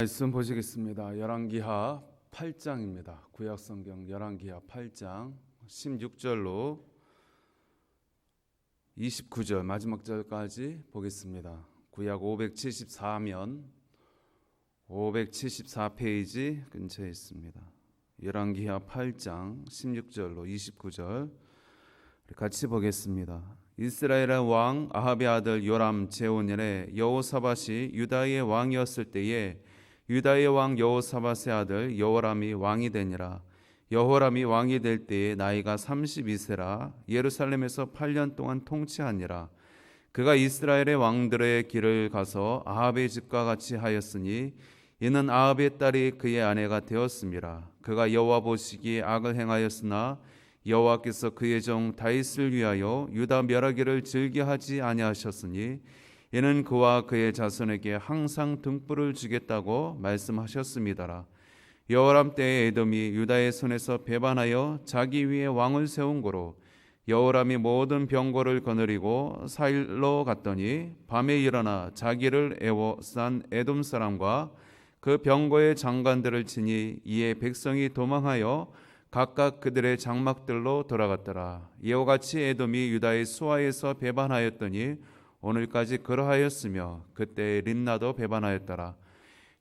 말씀 보시겠습니다. 열왕기하 8장입니다. 구약성경 열왕기하 8장 16절로 29절 마지막 절까지 보겠습니다. 구약 574면 574페이지 근처에 있습니다. 열왕기하 8장 16절로 29절 같이 보겠습니다. 이스라엘의 왕 아합의 아들 요람 제5년에 여호사밧이 유다의 왕이었을 때에 유다의 왕 여호사밧의 아들 여호람이 왕이 되니라. 여호람이 왕이 될 때에 나이가 32세라 예루살렘에서 8년 동안 통치하니라. 그가 이스라엘의 왕들의 길을 가서 아합의 집과 같이 하였으니 이는 아합의 딸이 그의 아내가 되었음이라. 그가 여호와 보시기에 악을 행하였으나 여호와께서 그의 종 다윗을 위하여 유다 멸하기를 즐겨하지 아니하셨으니 이는 그와 그의 자손에게 항상 등불을 주겠다고 말씀하셨습니다라. 여호람 때에 에돔이 유다의 손에서 배반하여 자기 위에 왕을 세운 고로 여호람이 모든 병거를 거느리고 사일로 갔더니 밤에 일어나 자기를 애워싼 에돔 사람과 그 병거의 장관들을 치니 이에 백성이 도망하여 각각 그들의 장막들로 돌아갔더라. 이와 같이 에돔이 유다의 수하에서 배반하였더니 오늘까지 그러하였으며 그때 림나도 배반하였더라.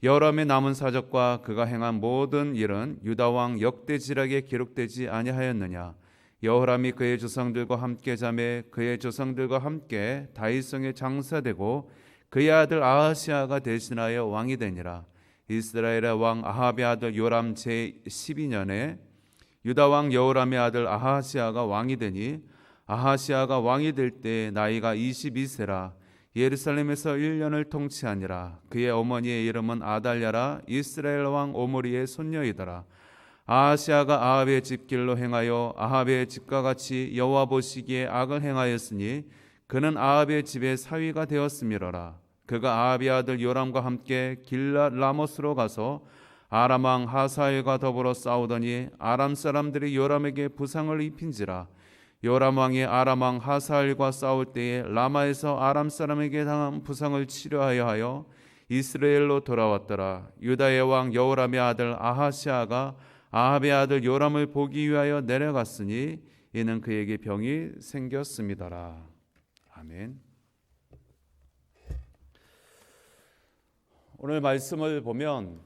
여호람의 남은 사적과 그가 행한 모든 일은 유다 왕 역대지략에 기록되지 아니하였느냐. 여호람이 그의 조상들과 함께 잠에 그의 조상들과 함께 다윗성에 장사되고 그의 아들 아하시아가 대신하여 왕이 되니라. 이스라엘의 왕 아합의 아들 요람 제12년에 유다 왕 여호람의 아들 아하시아가 왕이 되니 아하시아가 왕이 될 때 나이가 22세라 예루살렘에서 1년을 통치하니라. 그의 어머니의 이름은 아달랴라 이스라엘 왕 오므리의 손녀이더라. 아하시아가 아합의 집길로 행하여 아합의 집과 같이 여호와 보시기에 악을 행하였으니 그는 아합의 집의 사위가 되었음이로라. 그가 아합의 아들 요람과 함께 길랏 라못으로 가서 아람 왕 하사엘과 더불어 싸우더니 아람 사람들이 요람에게 부상을 입힌지라. 요람 왕이 아람 왕 하사엘과 싸울 때에 라마에서 아람 사람에게 당한 부상을 치료하여 하여 이스라엘로 돌아왔더라. 유다의 왕 여호람의 아들 아하시아가 아합의 아들 요람을 보기 위하여 내려갔으니 이는 그에게 병이 생겼음이더라. 아멘. 오늘 말씀을 보면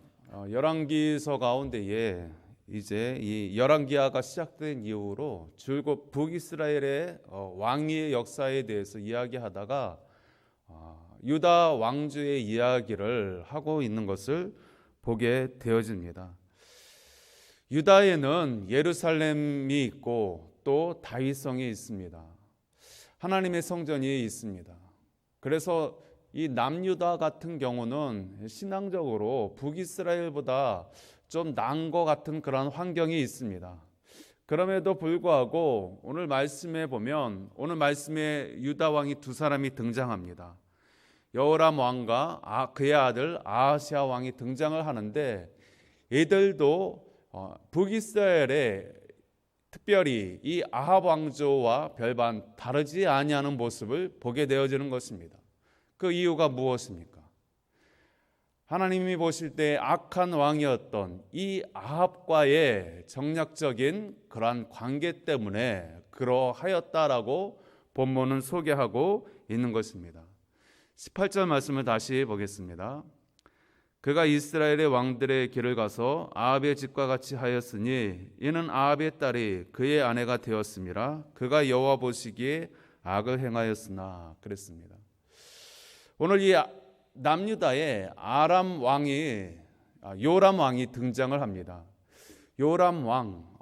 열왕기서 가운데에 이제 이 열왕기하가 시작된 이후로 줄곧 북이스라엘의 왕위의 역사에 대해서 이야기하다가 유다 왕조의 이야기를 하고 있는 것을 보게 되어집니다. 유다에는 예루살렘이 있고 또 다윗성이 있습니다. 하나님의 성전이 있습니다. 그래서 이 남유다 같은 경우는 신앙적으로 북이스라엘보다 좀 나은 것 같은 그런 환경이 있습니다. 그럼에도 불구하고 오늘 말씀에 보면 오늘 말씀에 유다 왕이 두 사람이 등장합니다. 여호람 왕과 그의 아들 아하시아 왕이 등장을 하는데 이들도 북이스라엘의 특별히 이 아합 왕조와 별반 다르지 아니하는 모습을 보게 되어지는 것입니다. 그 이유가 무엇입니까? 하나님이 보실 때 악한 왕이었던 이 아합과의 정략적인 그러한 관계 때문에 그러하였다라고 본문은 소개하고 있는 것입니다. 18절 말씀을 다시 보겠습니다. 그가 이스라엘의 왕들의 길을 가서 아합의 집과 같이 하였으니 이는 아합의 딸이 그의 아내가 되었음이라. 그가 여호와 보시기에 악을 행하였으나 그랬습니다. 오늘 이 남유다의 아람 왕이 요람 왕이 등장을 합니다. 요람 왕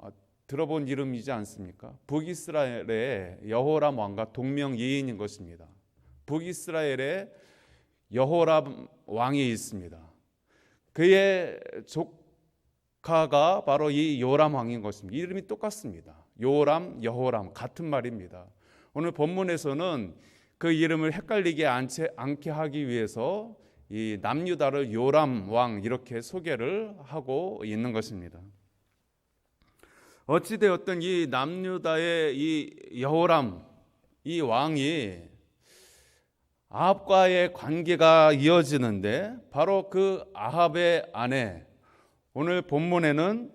들어본 이름이지 않습니까? 북이스라엘의 여호람 왕과 동명이인인 것입니다. 북이스라엘에 여호람 왕이 있습니다. 그의 조카가 바로 이 요람 왕인 것입니다. 이름이 똑같습니다. 요람, 여호람 같은 말입니다. 오늘 본문에서는 그 이름을 헷갈리게 않게 하기 위해서 이 남유다를 요람 왕 이렇게 소개를 하고 있는 것입니다. 어찌되었든 이 남유다의 이 여호람 이 왕이 아합과의 관계가 이어지는데 바로 그 아합의 아내, 오늘 본문에는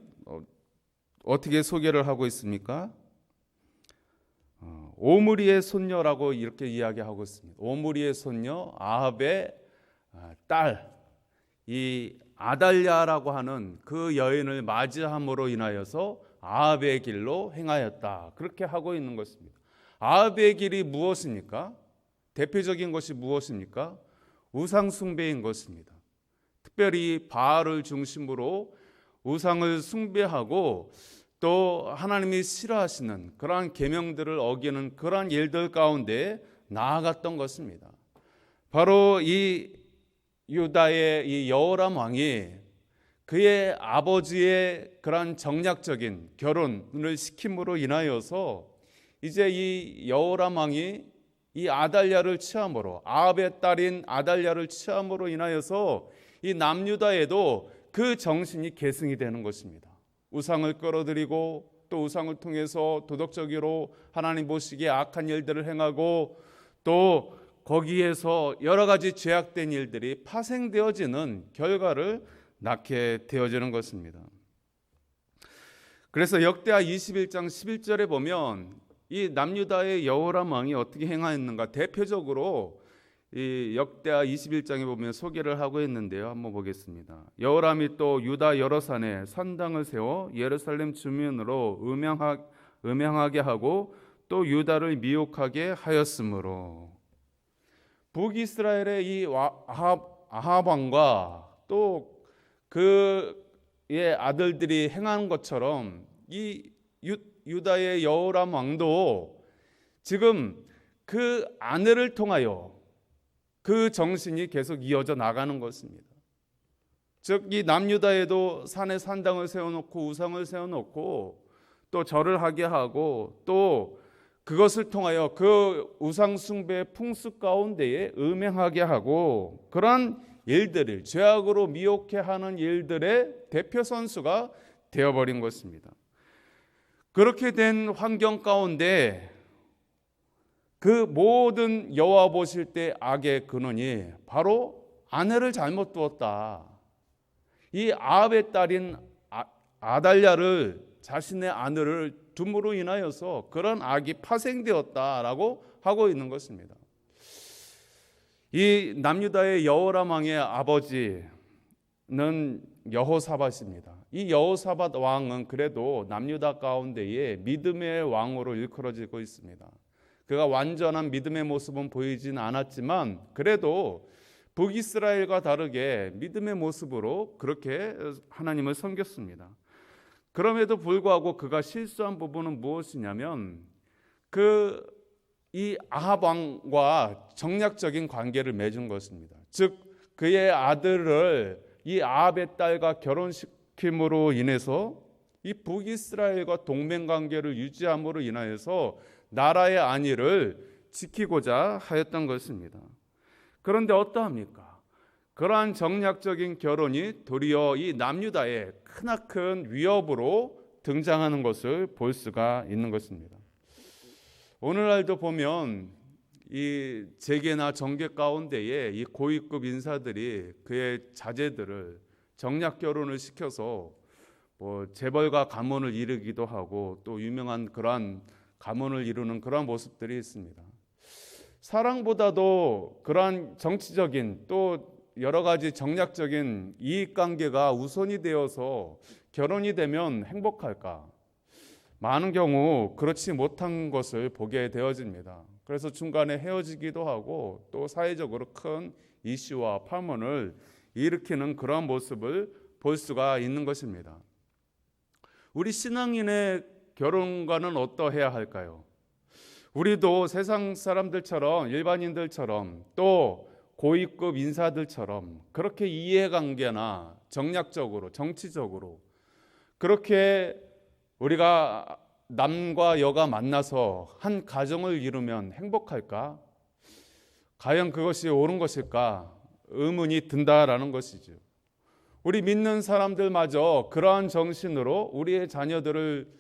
어떻게 소개를 하고 있습니까? 오므리의 손녀라고 이렇게 이야기하고 있습니다. 오므리의 손녀 아합의 딸, 이 아달랴라고 하는 그 여인을 맞이함으로 인하여서 아합의 길로 행하였다, 그렇게 하고 있는 것입니다. 아합의 길이 무엇입니까? 대표적인 것이 무엇입니까? 우상 숭배인 것입니다. 특별히 바알을 중심으로 우상을 숭배하고 또 하나님이 싫어하시는 그러한 계명들을 어기는 그러한 일들 가운데 나아갔던 것입니다. 바로 이 유다의 이 여호람 왕이 그의 아버지의 그러한 정략적인 결혼을 시킴으로 인하여서 이제 이 여호람 왕이 이 아달랴를 취함으로, 아합의 딸인 아달랴를 취함으로 인하여서 이 남유다에도 그 정신이 계승이 되는 것입니다. 우상을 끌어들이고 또 우상을 통해서 도덕적으로 하나님 보시기에 악한 일들을 행하고 또 거기에서 여러 가지 죄악된 일들이 파생되어지는 결과를 낳게 되어지는 것입니다. 그래서 역대하 21장 11절에 보면 이 남유다의 여호람 왕이 어떻게 행하였는가 대표적으로 이 역대하 21장에 보면 소개를 하고 있는데요. 한번 보겠습니다. 여호람이 또 유다 여러 산에 산당을 세워 예루살렘 주민으로 음행하게 하고 또 유다를 미혹하게 하였으므로, 북이스라엘의 이 아합 왕과 또 그의 아들들이 행한 것처럼 이 유다의 여호람 왕도 지금 그 아내를 통하여 그 정신이 계속 이어져 나가는 것입니다. 즉 이 남유다에도 산에 산당을 세워놓고 우상을 세워놓고 또 절을 하게 하고 또 그것을 통하여 그 우상 숭배의 풍습 가운데에 음행하게 하고 그런 일들을 죄악으로 미혹해 하는 일들의 대표 선수가 되어버린 것입니다. 그렇게 된 환경 가운데 그 모든 여호와 보실 때 악의 근원이 바로 아내를 잘못 두었다. 이 아합의 딸인 아달랴를 자신의 아내를 둠으로 인하여서 그런 악이 파생되었다라고 하고 있는 것입니다. 이 남유다의 여호람 왕의 아버지는 여호사밧입니다. 이 여호사밧 왕은 그래도 남유다 가운데에 믿음의 왕으로 일컬어지고 있습니다. 그가 완전한 믿음의 모습은 보이진 않았지만 그래도 북이스라엘과 다르게 믿음의 모습으로 그렇게 하나님을 섬겼습니다. 그럼에도 불구하고 그가 실수한 부분은 무엇이냐면 이 아합 왕과 정략적인 관계를 맺은 것입니다. 즉 그의 아들을 이 아합의 딸과 결혼시킴으로 인해서 이 북이스라엘과 동맹 관계를 유지함으로 인하여서 나라의 안위를 지키고자 하였던 것입니다. 그런데 어떠합니까? 그러한 정략적인 결혼이 도리어 이 남유다의 크나큰 위협으로 등장하는 것을 볼 수가 있는 것입니다. 오늘날도 보면 이 재계나 정계 가운데에 이 고위급 인사들이 그의 자제들을 정략 결혼을 시켜서 재벌과 가문을 이루기도 하고 또 유명한 그러한 가문을 이루는 그러한 모습들이 있습니다. 사랑보다도 그러한 정치적인 또 여러 가지 정략적인 이익관계가 우선이 되어서 결혼이 되면 행복할까? 많은 경우 그렇지 못한 것을 보게 되어집니다. 그래서 중간에 헤어지기도 하고 또 사회적으로 큰 이슈와 파문을 일으키는 그런 모습을 볼 수가 있는 것입니다. 우리 신앙인의 결혼과는 어떠해야 할까요? 우리도 세상 사람들처럼 일반인들처럼 또 고위급 인사들처럼 그렇게 이해관계나 정략적으로 정치적으로 그렇게 우리가 남과 여가 만나서 한 가정을 이루면 행복할까? 과연 그것이 옳은 것일까? 의문이 든다라는 것이죠. 우리 믿는 사람들마저 그러한 정신으로 우리의 자녀들을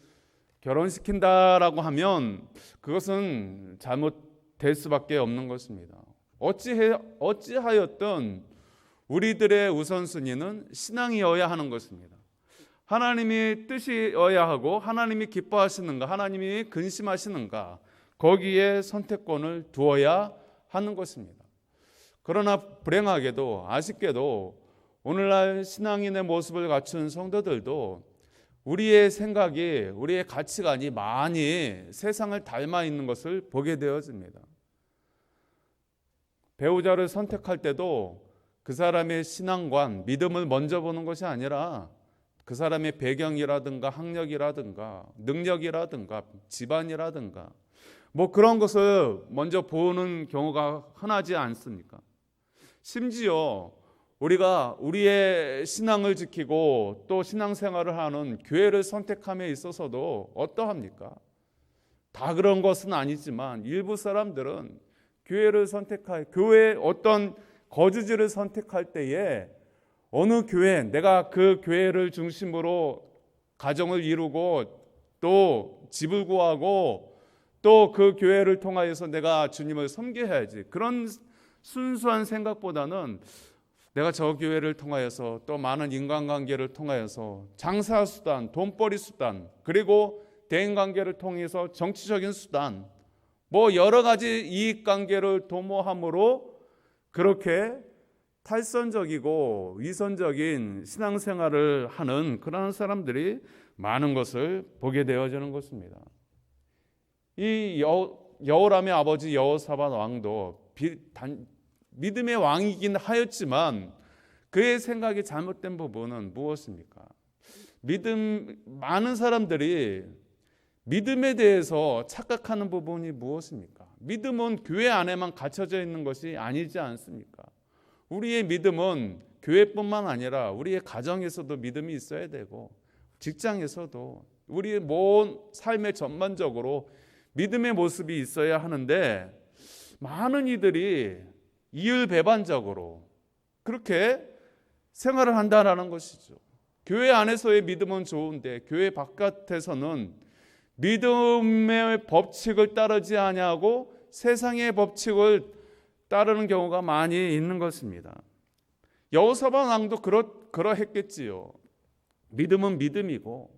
결혼시킨다라고 하면 그것은 잘못될 수밖에 없는 것입니다. 어찌하였든 우리들의 우선순위는 신앙이어야 하는 것입니다. 하나님이 뜻이어야 하고 하나님이 기뻐하시는가, 하나님이 근심하시는가, 거기에 선택권을 두어야 하는 것입니다. 그러나 불행하게도 아쉽게도 오늘날 신앙인의 모습을 갖춘 성도들도 우리의 생각이, 우리의 가치관이 많이 세상을 닮아 있는 것을 보게 되어집니다. 배우자를 선택할 때도 그 사람의 신앙관, 믿음을 먼저 보는 것이 아니라 그 사람의 배경이라든가 학력이라든가 능력이라든가 집안이라든가 뭐 그런 것을 먼저 보는 경우가 흔하지 않습니까? 심지어 우리가 우리의 신앙을 지키고 또 신앙생활을 하는 교회를 선택함에 있어서도 어떠합니까? 다 그런 것은 아니지만 일부 사람들은 교회를 교회 어떤 거주지를 선택할 때에 어느 교회, 내가 그 교회를 중심으로 가정을 이루고 또 집을 구하고 또 그 교회를 통하여서 내가 주님을 섬겨야지, 그런 순수한 생각보다는 내가 저 교회를 통하여서 또 많은 인간관계를 통하여서 장사 수단, 돈벌이 수단, 그리고 대인관계를 통해서 정치적인 수단, 뭐 여러 가지 이익관계를 도모함으로 그렇게 탈선적이고 위선적인 신앙생활을 하는 그런 사람들이 많은 것을 보게 되어지는 것입니다. 이 여호람의 아버지 여호사밧 왕도 믿음의 왕이긴 하였지만 그의 생각이 잘못된 부분은 무엇입니까? 많은 사람들이 믿음에 대해서 착각하는 부분이 무엇입니까? 믿음은 교회 안에만 갇혀져 있는 것이 아니지 않습니까? 우리의 믿음은 교회뿐만 아니라 우리의 가정에서도 믿음이 있어야 되고 직장에서도 우리의 모든 삶의 전반적으로 믿음의 모습이 있어야 하는데 많은 이들이 이율배반적으로 그렇게 생활을 한다는 것이죠. 교회 안에서의 믿음은 좋은데 교회 바깥에서는 믿음의 법칙을 따르지 아니하고 세상의 법칙을 따르는 경우가 많이 있는 것입니다. 여호사밧 왕도 그러했겠지요. 믿음은 믿음이고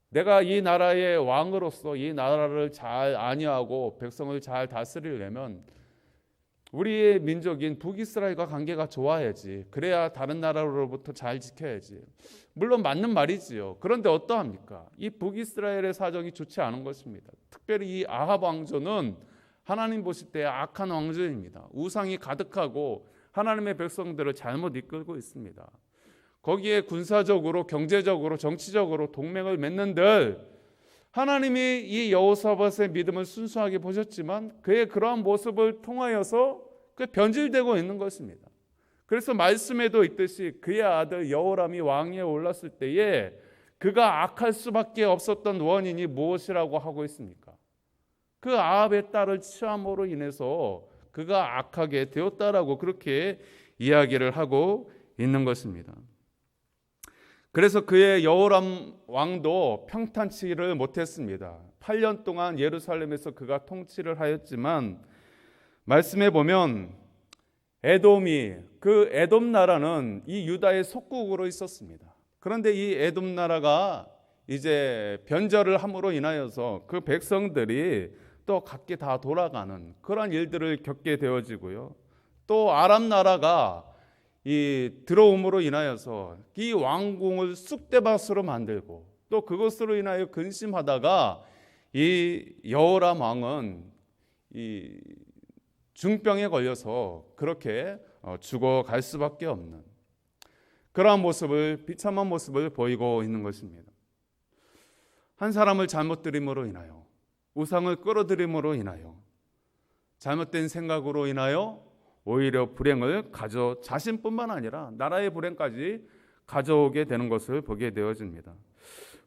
내가 이 나라의 왕으로서 이 나라를 잘 안위하고 백성을 잘 다스리려면 우리의 민족인 북이스라엘과 관계가 좋아야지, 그래야 다른 나라로부터 잘 지켜야지. 물론 맞는 말이지요. 그런데 어떠합니까? 이 북이스라엘의 사정이 좋지 않은 것입니다. 특별히 이 아합 왕조는 하나님 보실 때 악한 왕조입니다. 우상이 가득하고 하나님의 백성들을 잘못 이끌고 있습니다. 거기에 군사적으로, 경제적으로, 정치적으로 동맹을 맺는들 하나님이 이 여호사밧의 믿음을 순수하게 보셨지만 그의 그러한 모습을 통하여서 변질되고 있는 것입니다. 그래서 말씀에도 있듯이 그의 아들 여호람이 왕위에 올랐을 때에 그가 악할 수밖에 없었던 원인이 무엇이라고 하고 있습니까? 그 아합의 딸을 취함으로 인해서 그가 악하게 되었다라고 그렇게 이야기를 하고 있는 것입니다. 그래서 그의 여호람 왕도 평탄치를 못했습니다. 8년 동안 예루살렘에서 그가 통치를 하였지만 말씀해 보면 그 에돔 나라는 이 유다의 속국으로 있었습니다. 그런데 이 에돔 나라가 이제 변절을 함으로 인하여서 그 백성들이 또 각기 다 돌아가는 그런 일들을 겪게 되어지고요. 또 아람 나라가 이 들어옴으로 인하여서 이 왕궁을 쑥대밭으로 만들고 또 그것으로 인하여 근심하다가 이 여호람 왕은 이 중병에 걸려서 그렇게 죽어갈 수밖에 없는 그러한 모습을, 비참한 모습을 보이고 있는 것입니다. 한 사람을 잘못 들임으로 인하여, 우상을 끌어들임으로 인하여, 잘못된 생각으로 인하여 오히려 불행을 자신뿐만 아니라 나라의 불행까지 가져오게 되는 것을 보게 되어집니다.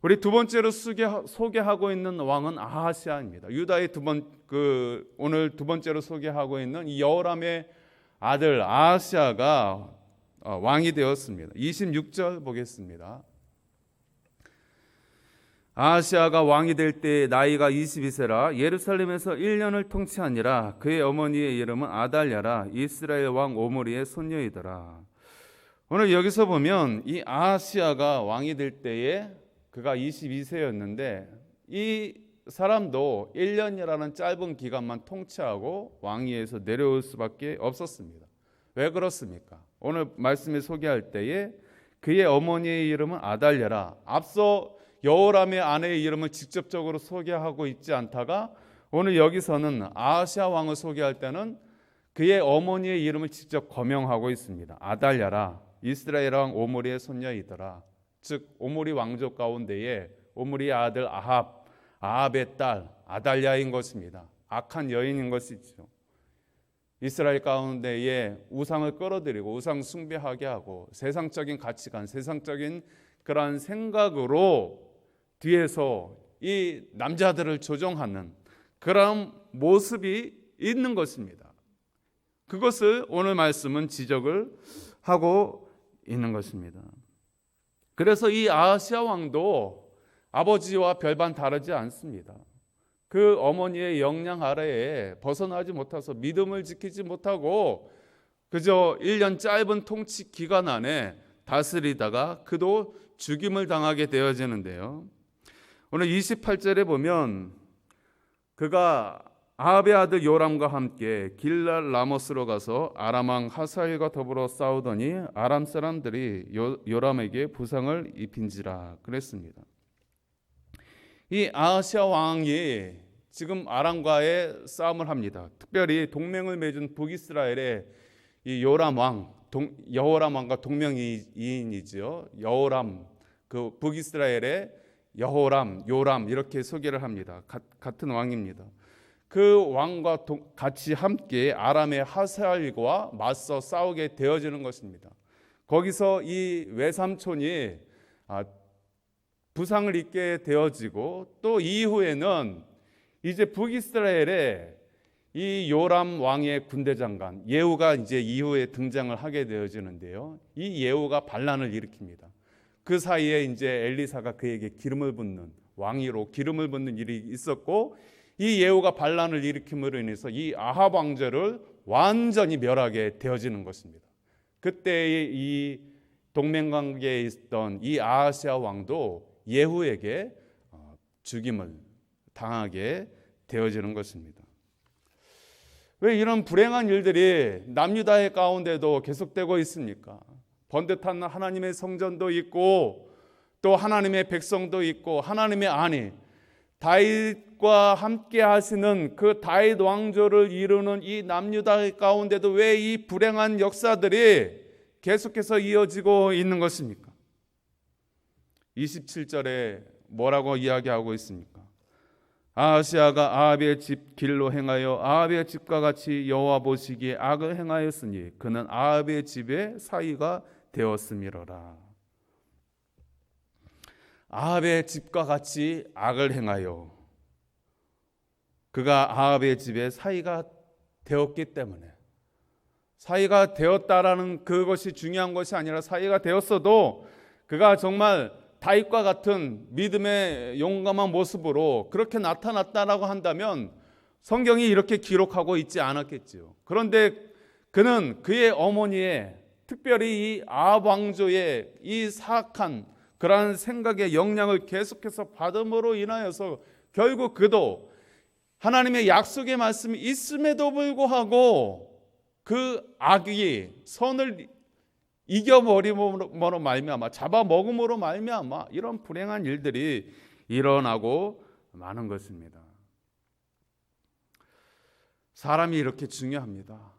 우리 두 번째로 소개하고 있는 왕은 아하시아입니다. 유다의 오늘 두 번째로 소개하고 있는 이 여호람의 아들 아하시아가 왕이 되었습니다. 26절 보겠습니다. 아하시아가 왕이 될 때 나이가 22세라 예루살렘에서 1년을 통치하니라. 그의 어머니의 이름은 아달랴라. 이스라엘 왕 오므리의 손녀이더라. 오늘 여기서 보면 이 아하시아가 왕이 될 때에 그가 22세였는데 이 사람도 1년이라는 짧은 기간만 통치하고 왕위에서 내려올 수밖에 없었습니다. 왜 그렇습니까? 오늘 말씀에 소개할 때에 그의 어머니의 이름은 아달랴라. 앞서 여호람의 아내의 이름을 직접적으로 소개하고 있지 않다가 오늘 여기서는 아하시아 왕을 소개할 때는 그의 어머니의 이름을 직접 거명하고 있습니다. 아달랴라. 이스라엘 왕 오므리의 손녀이더라. 즉 오므리 왕족 가운데에 오므리의 아들 아합의 딸 아달랴인 것입니다. 악한 여인인 것이죠. 이스라엘 가운데에 우상을 끌어들이고 우상 숭배하게 하고 세상적인 가치관, 세상적인 그러한 생각으로 뒤에서 이 남자들을 조종하는 그런 모습이 있는 것입니다. 그것을 오늘 말씀은 지적을 하고 있는 것입니다. 그래서 이 아하시아 왕도 아버지와 별반 다르지 않습니다. 그 어머니의 영향 아래에 벗어나지 못해서 믿음을 지키지 못하고 그저 1년 짧은 통치 기간 안에 다스리다가 그도 죽임을 당하게 되어지는데요. 오늘 28절에 보면 그가 아합의 아들 요람과 함께 길랄 라모스로 가서 아람 왕 하사엘과 더불어 싸우더니 아람 사람들이 요람에게 부상을 입힌지라 그랬습니다. 이 아하시아 왕이 지금 아람과의 싸움을 합니다. 특별히 동맹을 맺은 북이스라엘의 이 요람 왕, 여호람 왕과 동명이인이죠. 여호람, 그 북이스라엘의 여호람, 요람 이렇게 소개를 합니다. 같은 왕입니다. 그 왕과 같이 함께 아람의 하사엘과 맞서 싸우게 되어지는 것입니다. 거기서 이 외삼촌이 부상을 입게 되어지고 또 이후에는 이제 북이스라엘의 이 요람 왕의 군대 장관 예후가 이제 이후에 등장을 하게 되어지는데요. 이 예후가 반란을 일으킵니다. 그 사이에 이제 엘리사가 그에게 기름을 붓는 왕위로 기름을 붓는 일이 있었고 이 예후가 반란을 일으킴으로 인해서 이 아합 왕조를 완전히 멸하게 되어지는 것입니다. 그때 이 동맹 관계에 있던 이 아하시아 왕도 예후에게 죽임을 당하게 되어지는 것입니다. 왜 이런 불행한 일들이 남유다의 가운데도 계속되고 있습니까? 번듯한 하나님의 성전도 있고 또 하나님의 백성도 있고 하나님의 아내 다윗과 함께 하시는 그 다윗 왕조를 이루는 이 남유다 가운데도 왜 이 불행한 역사들이 계속해서 이어지고 있는 것입니까? 27절에 뭐라고 이야기하고 있습니까? 아하시아가 아합의 집 길로 행하여 아합의 집과 같이 여호와 보시기에 악을 행하였으니 그는 아합의 집의 사위가 되었음이로라. 아합의 집과 같이 악을 행하여 그가 아합의 집의 사위가 되었기 때문에 사위가 되었다라는 그것이 중요한 것이 아니라 사위가 되었어도 그가 정말 다윗과 같은 믿음의 용감한 모습으로 그렇게 나타났다라고 한다면 성경이 이렇게 기록하고 있지 않았겠지요. 그런데 그는 그의 어머니의 특별히 이 아합 왕조의 이 사악한 그러한 생각의 영향을 계속해서 받음으로 인하여서 결국 그도 하나님의 약속의 말씀이 있음에도 불구하고 그 악이 선을 이겨버림으로 말미암아 잡아먹음으로 말미암아 이런 불행한 일들이 일어나고 마는 것입니다. 사람이 이렇게 중요합니다.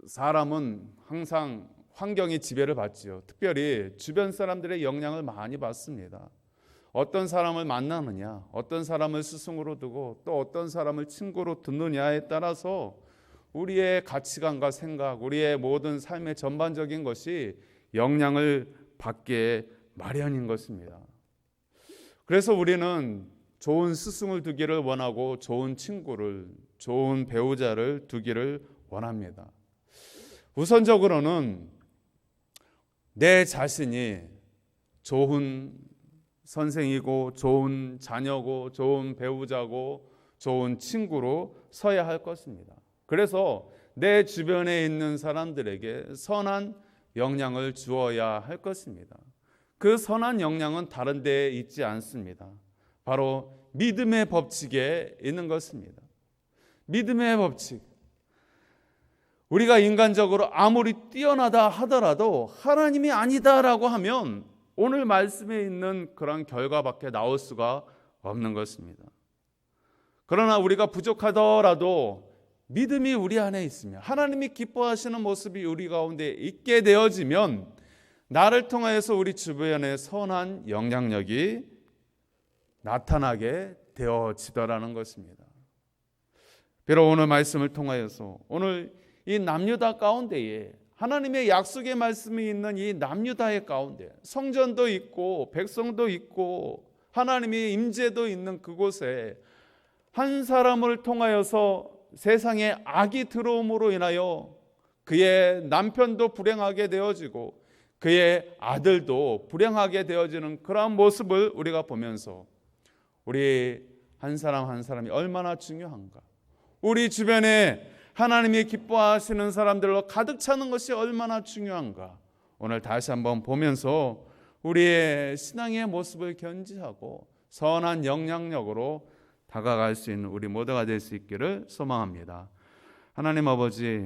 사람은 항상 환경의 지배를 받지요. 특별히 주변 사람들의 영향을 많이 받습니다. 어떤 사람을 만나느냐, 어떤 사람을 스승으로 두고 또 어떤 사람을 친구로 두느냐에 따라서 우리의 가치관과 생각, 우리의 모든 삶의 전반적인 것이 영향을 받게 마련인 것입니다. 그래서 우리는 좋은 스승을 두기를 원하고 좋은 친구를, 좋은 배우자를 두기를 원합니다. 우선적으로는 내 자신이 좋은 선생이고 좋은 자녀고 좋은 배우자고 좋은 친구로 서야 할 것입니다. 그래서 내 주변에 있는 사람들에게 선한 영향을 주어야 할 것입니다. 그 선한 영향은 다른 데에 있지 않습니다. 바로 믿음의 법칙에 있는 것입니다. 믿음의 법칙. 우리가 인간적으로 아무리 뛰어나다 하더라도 하나님이 아니다라고 하면 오늘 말씀에 있는 그런 결과밖에 나올 수가 없는 것입니다. 그러나 우리가 부족하더라도 믿음이 우리 안에 있으면, 하나님이 기뻐하시는 모습이 우리 가운데 있게 되어지면 나를 통하여서 우리 주변에 선한 영향력이 나타나게 되어지더라는 것입니다. 비록 오늘 말씀을 통하여서 오늘 이 남유다 가운데에 하나님의 약속의 말씀이 있는 이 남유다의 가운데 성전도 있고 백성도 있고 하나님의 임재도 있는 그곳에 한 사람을 통하여서 세상에 악이 들어옴으로 인하여 그의 남편도 불행하게 되어지고 그의 아들도 불행하게 되어지는 그러한 모습을 우리가 보면서 우리 한 사람 한 사람이 얼마나 중요한가, 우리 주변에 하나님이 기뻐하시는 사람들로 가득 차는 것이 얼마나 중요한가, 오늘 다시 한번 보면서 우리의 신앙의 모습을 견지하고 선한 영향력으로 다가갈 수 있는 우리 모두가 될 수 있기를 소망합니다. 하나님 아버지,